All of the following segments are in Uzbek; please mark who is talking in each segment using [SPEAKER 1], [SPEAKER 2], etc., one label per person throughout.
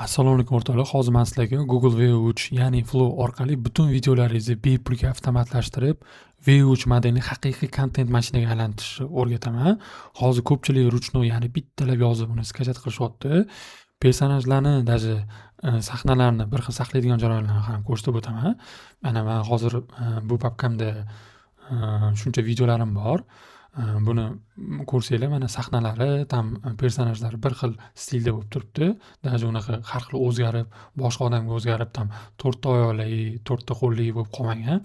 [SPEAKER 1] Assalomu alaykum o'rtoqlar. Hozir men sizlarga Google V3 ya'ni Flow orqali butun videolaringizni bepulga avtomatlashtirib, V3 modelini haqiqiy kontent mashinaga aylantirishni o'rgataman. Hozir ko'pchilik ruchnoy ya'ni bittalab yozib uni skachat qilishyapti. Personajlarni даже sahnalarni bir xil saqlaydigan joylarni ham ko'rsatib o'taman. Mana men hozir bu papkamda shuncha videolarim bor. Buni ko'rsanglar mana sahnalari, tam personajlari bir xil stilda bo'lib turibdi. Даже unaqa har xil o'zgarib, boshqa odamga o'zgarib, tam 4 ta oyoqli, 4 ta qo'lli bo'lib qolmagan.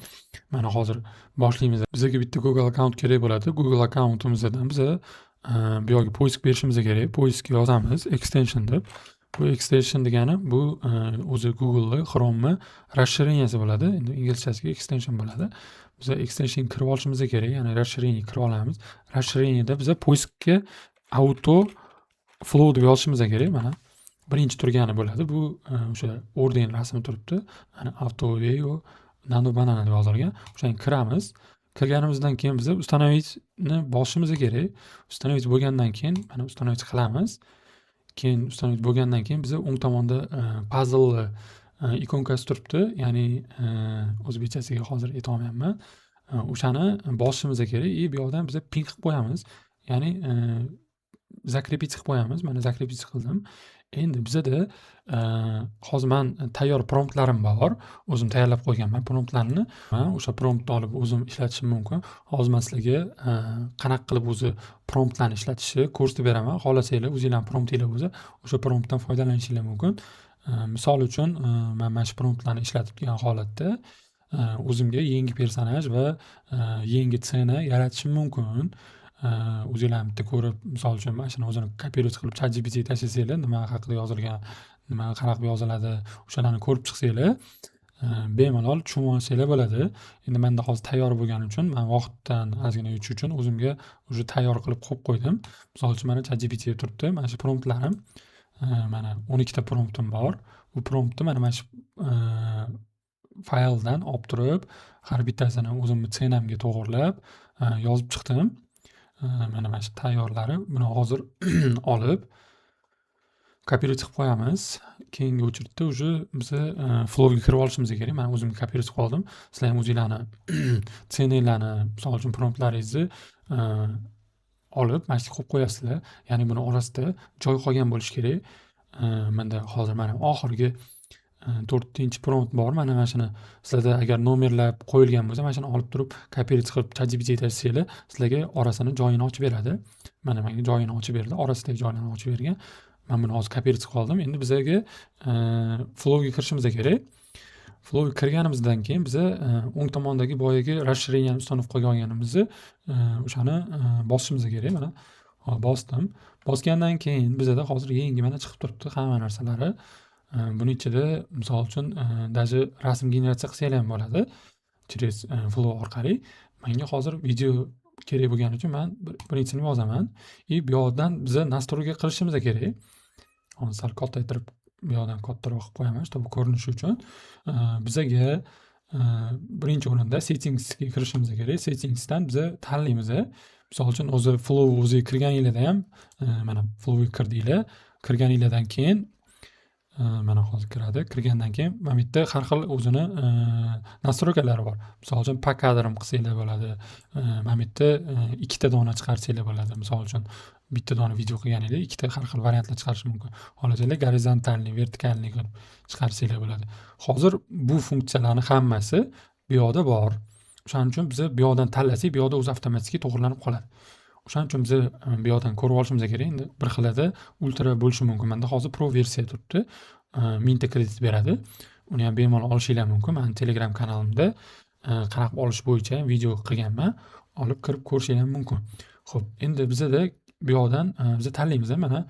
[SPEAKER 1] Mana hozir boshlaymiz. Bizga bitta Google account kerak bo'ladi. Google accountimizdan biz bu yerga poisk berishimiz kerak. Poiskga yozamiz extension deb. Bu extension degani bu o'zi Google Chrome'ni расширенияsi bo'ladi. Endi inglizchasiga extension bo'ladi. Biz extension kirib olishimiz kerak, ya'ni расширение kirib olamiz. Расширениеda biz poiskga auto flow deb yozishimiz kerak. Mana birinchi turgani bo'ladi. Bu o'sha orden rasmi turibdi. Mana auto video nano banana deb yozilgan. O'shani kiramiz. Kirganimizdan keyin biz установитni bosishimiz kerak. Установить bo'lgandan keyin mana установить qilamiz. Keyin установить bo'lgandan keyin biz o'ng tomonda puzzle ikonkasi turibdi. Ya'ni o'zbekchasiga hozir ayta olmayapman. O'shani bosishimiz kerak. Bu yerdan biz pin qilib qo'yamiz. Ya'ni zakrepitsiya qilib qo'yamiz. Mana zakrepitsiya qildim. Endi bizda hozir men tayyor promptlarim bor. O'zim tayyorlab qo'yganman promptlarni. O'sha promptni olib o'zim ishlatishim mumkin. Hozir men sizlarga qanaqa qilib o'zi promptlarni ishlatishni ko'rsatib beraman. Xohlasanglar o'zingizlar promptinglar bo'lsa, o'sha promptdan foydalanishingiz mumkin. Misol uchun men mana shu promptlarni ishlatib turgan holatda o'zimga yangi personaj va yangi scena yaratishim mumkin. O'zinglar bitta ko'rib, misol uchun mana shuni o'zini kopировать qilib ChatGPTga tashlasanglar, nima haqida yozilgan, nima qanaqa yoziladi, o'shalarni ko'rib chiqsanglar, bemalol tushunib olsanglar bo'ladi. Endi menda hozir tayyor bo'lgani uchun men vaqtdan ozgina yutish uchun o'zimga o'sha tayyor qilib qo'yib qo'ydim. Misol uchun mana ChatGPTga turibdi. Mana shu promptlarim mana 12 ta promptim bor. Bu promptni mana shu fayldan olib turib, har bittasini o'zimni ssenamga to'g'irlab yozib chiqdim. Mana shu tayyorlari. Buni hozir olib kopировать qilib qo'yamiz. Keyingi o'chirtda уже biz flowga kirib olishimiz kerak. Men o'zimga kopировать qilib oldim. Sizlar ham o'zingizlarni ssenanglarni, misol uchun promptlaringizni olib mana shu qo'yib qo'yasizlar. Ya'ni buni orasida joy qolgan bo'lishi kerak. Menda hozir mana oxirgi 4-prompt bor. Mana shuni sizlarda agar nomerlab qo'yilgan bo'lsa, mana shuni olib turib kopировать qilib ChatGPTga tashlasanglar, sizlarga orasini joyini ochib beradi. Mana menga joyini ochib berdi, orasidagi joylarni ochib bergan. Men buni hozir kopировать qilib oldim. Endi bizga flowga kirishimiz kerak. Flowga kirganimizdan keyin biz o'ng tomondagi boyagi расширениeni ustanib qo'ygan olganimizni o'shani bosishimiz kerak. Mana bosdim. Bosgandan keyin bizda hozir yangi mana chiqib turibdi hamma narsalari. Buning ichida misol uchun даже rasm generatsiya qilsanglar ham bo'ladi. Через Flow orqali. Menga hozir video kerak bo'lgani uchun men birinchisini yozaman. Bu yerdan biz настройga kirishimiz kerak. Hozir sal kattaytirib bu yerdan kattaroq qilib qo'yaman, чтобы ko'rinishi uchun. Bizga birinchi o'rinda settingsga kirishimiz kerak. Settingsdan biz tanlaymiz. Misol uchun o'zi Flow o'ziga kirganingizda ham mana Flowga kirdinglar. Kirganingizdan keyin mana hozir kiradi. Kirgandan keyin mana bu yerda har xil o'zini настройкалari bor. Misol uchun pack kadrim qilsanglar bo'ladi. Mana bu yerda ikkita dona chiqarsanglar bo'ladi. Misol uchun bitta dona video qilganingizda ikkita har xil variantlar chiqarish mumkin. Xohlasanglar gorizontalni, vertikalni qilib chiqarsanglar bo'ladi. Hozir bu funksiyalarning hammasi bu yerda bor. O'shaning uchun biz bu yerdan tanlasak, bu yerda o'zi avtomatik to'g'rilanib qoladi. O'shaning uchun biz bu yerdan ko'rib olishimiz kerak. Endi bir xilada ultra bo'lishi mumkin. Menda hozir pro versiya turibdi. 1000 ta kredit beradi. Uni ham bemalol olishingiz mumkin. Men Telegram kanalimda qanaqa olish bo'yicha video qilganman. Olib kirib ko'rishingiz mumkin. Xo'p, endi bizda bu yerdan biz tanlaymiz. Mana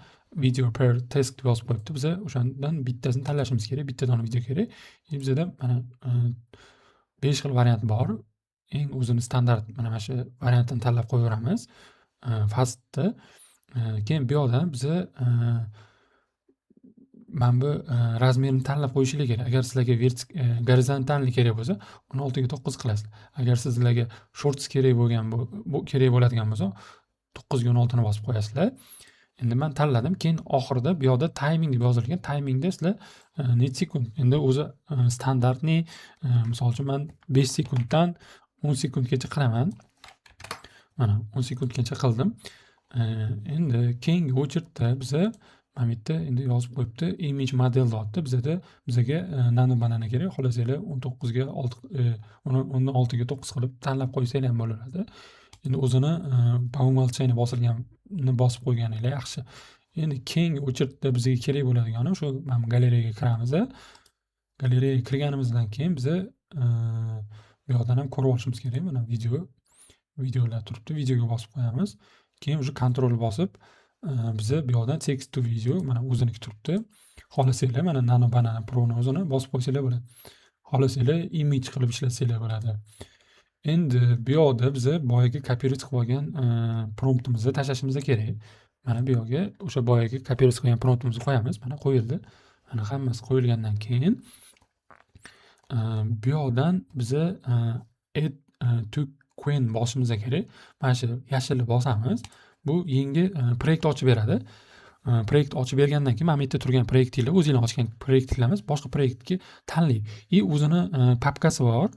[SPEAKER 1] video per task deb yozib qo'yibdi. Biz o'shandan bittasini tanlashimiz kerak. Bitta dona video kerak. Bizda mana 5 xil variant bor. Eng o'zini standart mana shu variantini tanlab qo'yaveramiz. Fastda. Keyin bu yerdan biz mana bu razmerni tanlab qo'yishingiz kerak. Agar sizlarga gorizontalni kerak bo'lsa, 16 ga 9 qilasiz. Agar sizlarga shorts kerak bo'lgan kerak bo'ladigan bo'lsa, 9 ga 16 ni bosib qo'yasizlar. Endi men tanladim. Keyin oxirida bu yoqda timing deb yozilgan. Timingda sizlar necha sekund. Endi o'zi standartniy misol uchun men 5 sekunddan 10 sekundgacha qilaman. Mana 10 sekundgacha qildim. Endi keyingi o'chirtda biza mana bu yerda endi yozib qo'yibdi image model deyapti. Bizaga nano banana kerak. Xohlasanglar 19 ga 16 ga 9 qilib tanlab qo'ysanglar ham bo'laveradi. Endi o'zini по умолчанию bosilganini bosib qo'yganinglar yaxshi. Endi keyingi o'chirtda bizga kerak bo'ladigani o'sha mana galereyaga kiramiz. Galereyaga kirganimizdan keyin biza bu yoqdan ham ko'rib olishimiz kerak. Mana videolar turibdi. Videoga bosib qo'yamiz. Keyin o'sha kontrol bosib biza bu yoqdan text to video mana o'ziniki turibdi. Xohlasanglar mana Nano Banana Pro'ni o'zini bosib qo'ysanglar bo'ladi. Xohlasanglar image qilib ishlatsanglar bo'ladi. Endi bu yoqda biza boyagi kopyurit qilib olgan promptimizni tashlashimiz kerak. Mana bu yoqga o'sha boyagi kopyurit qilgan promptimizni qo'yamiz. Mana qo'yildi. Mana hammasi qo'yilgandan keyin bu yoqdan biza add to queue bosishimiz kerak. Mana shu yashilni bosamiz. Bu yangi proyekt ochib beradi. Proyekt ochib bergandan keyin mana bu yerda turgan proyektinglar o'zingizlar ochgan proyektinglarimiz boshqa proyektga tanlang. O'zini papkasi bor.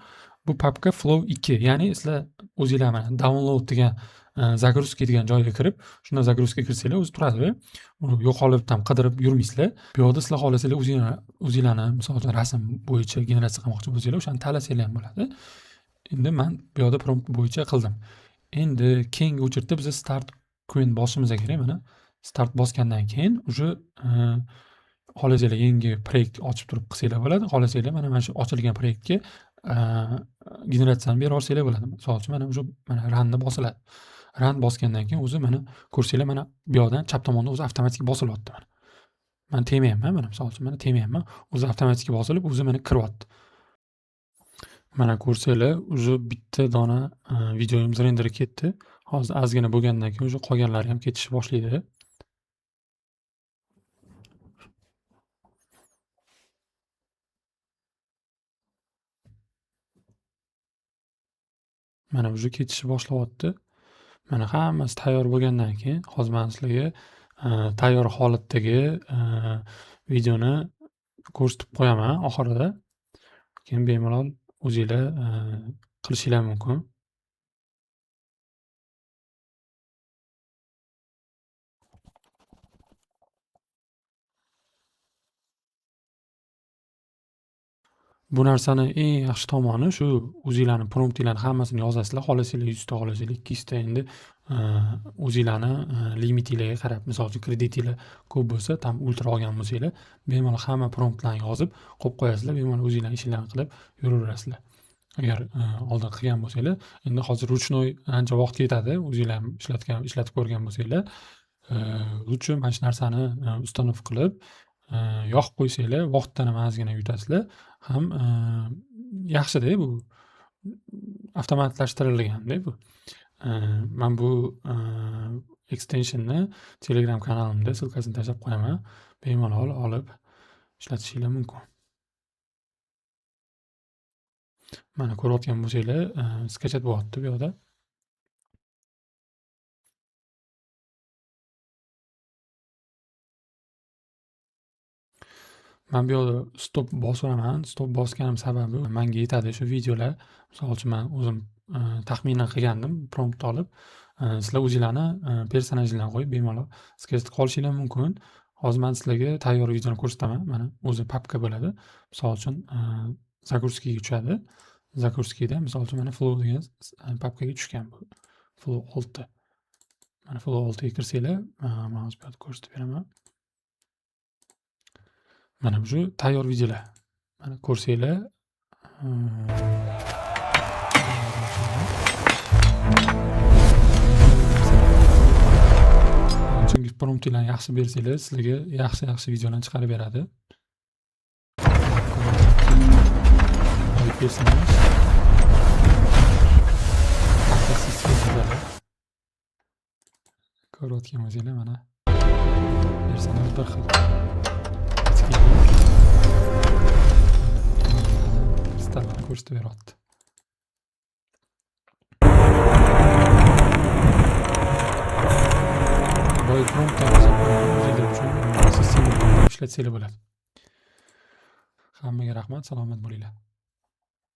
[SPEAKER 1] Bu papka Flow 2. Ya'ni sizlar o'zingizlar mana download degan загрузка degan joyga kirib, shunda загрузка kirsanglar o'zi turadi. Uni yo'qolib ham qidirib yurmaysizlar. Bu yoqda sizlar xohlasanglar o'zingizlarni misol uchun rasm bo'yicha generatsiya qilmoqchi bo'lsanglar, o'shani tanlasanglar ham bo'ladi. Endi men bu yoqda prompt bo'yicha qildim. Endi keyingi o'chirtda biz start queue bosishimiz kerak. Mana start bosgandan keyin уже xohlasanglar yangi proyekt ochib turib qilsanglar bo'ladi. Xohlasanglar mana shu ochilgan proyektga generatsiyani berib yuborsanglar bo'ladi. Misol uchun mana mana runni bosiladi. Run bosgandan keyin o'zi mana ko'rsanglar mana bu yoqdan chap tomonda o'zi avtomatik bosilyapti mana. Men tegmayapman, mana misol uchun mana tegmayapman. O'zi avtomatik bosilib, o'zi mana kiryapti. Mana ko'rsanglar, o'zi bitta dona videomiz render ketdi. Hozir ozgina bo'lgandan keyin o'zi qolganlari ham ketishni boshlaydi. Mana o'zi ketishni boshlayapti. Mana hammasi tayyor bo'lgandan keyin hozir men sizlarga tayyor holatdagi videoni ko'rsatib qo'yaman oxirida. Keyin bemalol o'zingizlar qilishinglar mumkin. Bu narsani eng yaxshi tomoni shu o'zingizlarning promptinglarni hammasini yozasizlar. Xohlasanglar 100 ta, xohlasanglar 200 ta endi o'zingizlarning limitinglarga qarab, misol uchun kreditinglar ko'p bo'lsa, tam ultra olgan bo'lsanglar, bemalol hamma promptlarni yozib qo'yib qo'yasizlar. Bemalol o'zingizlar ishlarni qilib yuraverasizlar. Agar oldin qilgan bo'lsanglar, endi hozir ruchnoy ancha vaqt ketadi. O'zingizlar ishlatib ko'rgan bo'lsanglar, lutchi mana shu narsani ustanov qilib yoqib qo'ysanglar, vaqtdan ham ozgina yutasizlar. Ham yaxshi-da bu. Avtomatlashtirilganda bu. Men bu extensionni Telegram kanalimda silkasini tashlab qo'yaman. Bemalol olib ishlatishinglar mumkin. Mana ko'rayotgan bo'lsanglar, skachat bo'lyapti bu yoqda. Men bu yoqda stop bosiraman. Stop bosganim sababi menga yetadi shu videolar. Misol uchun men o'zim taxminan qilgandim, prompt olib. Sizlar o'zingizlarni personajlarni qo'yib bemalol sketch qolishinglar mumkin. Hozir men sizlarga tayyor videoni ko'rsataman. Mana o'zi papka bo'ladi. Misol uchun загрузкаga tushadi. Загрузкада misol uchun mana flow degan papkaga tushgan bu. Flow 6. Mana flow 6 ga kirsanglar, men hozir bu yerda ko'rsatib beraman. Mana bu tayyor videolar. Mana ko'rsanglar. Chunki promptlarni yaxshi bersanglar, sizlarga yaxshi videolarni chiqarib beradi. Ko'rayotgan bo'lsanglar mana personaj bir xil. Startni ko'rsatib beryapti. Boy prompt ishlatsanglar bo'ladi. Hammaga rahmat, salomat bo'linglar.